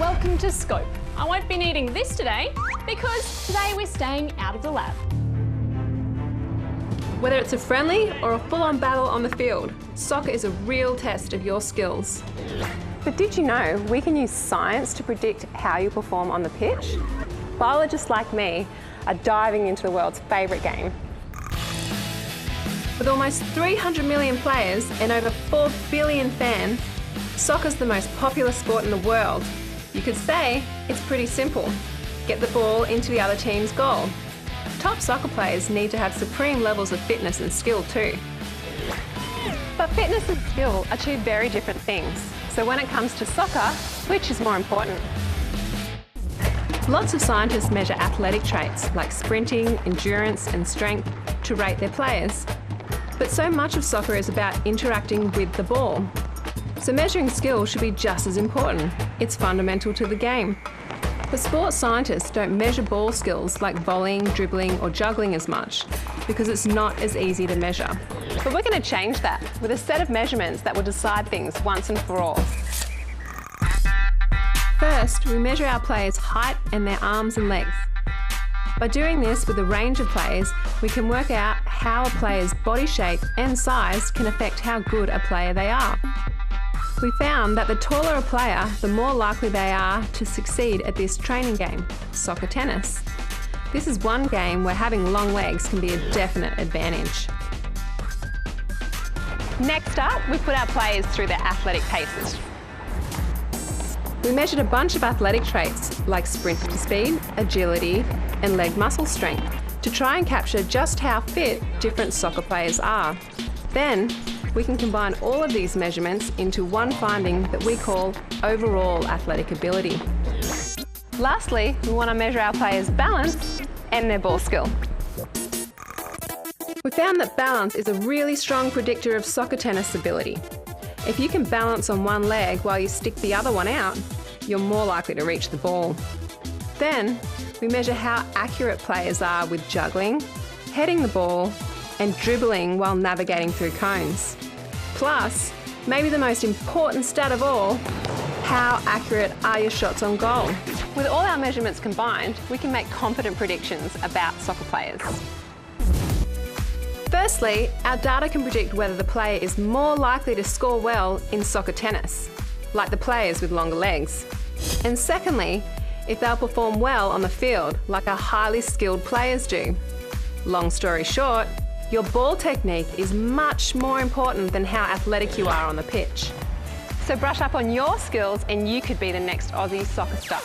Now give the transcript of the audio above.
Welcome to Scope. I won't be needing this today because today we're staying out of the lab. Whether it's a friendly or a full-on battle on the field, soccer is a real test of your skills. But did you know we can use science to predict how you perform on the pitch? Biologists like me are diving into the world's favourite game. With almost 300 million players and over 4 billion fans, soccer's the most popular sport in the world. You could say it's pretty simple. Get the ball into the other team's goal. Top soccer players need to have supreme levels of fitness and skill too. But fitness and skill are two very different things. So when it comes to soccer, which is more important? Lots of scientists measure athletic traits like sprinting, endurance and strength to rate their players. But so much of soccer is about interacting with the ball. So measuring skill should be just as important. It's fundamental to the game. But sports scientists don't measure ball skills like volleying, dribbling or juggling as much because it's not as easy to measure. But we're going to change that with a set of measurements that will decide things once and for all. First, we measure our players' height and their arms and legs. By doing this with a range of players, we can work out how a player's body shape and size can affect how good a player they are. We found that the taller a player, the more likely they are to succeed at this training game, soccer tennis. This is one game where having long legs can be a definite advantage. Next up, we put our players through their athletic paces. We measured a bunch of athletic traits like sprint speed, agility and leg muscle strength to try and capture just how fit different soccer players are. Then, we can combine all of these measurements into one finding that we call overall athletic ability. Lastly, we want to measure our players' balance and their ball skill. We found that balance is a really strong predictor of soccer tennis ability. If you can balance on one leg while you stick the other one out, you're more likely to reach the ball. Then, we measure how accurate players are with juggling, heading the ball, and dribbling while navigating through cones. Plus, maybe the most important stat of all, how accurate are your shots on goal? With all our measurements combined, we can make confident predictions about soccer players. Firstly, our data can predict whether the player is more likely to score well in soccer tennis, like the players with longer legs. And secondly, if they'll perform well on the field, like our highly skilled players do. Long story short, your ball technique is much more important than how athletic you are on the pitch. So brush up on your skills and you could be the next Aussie soccer star.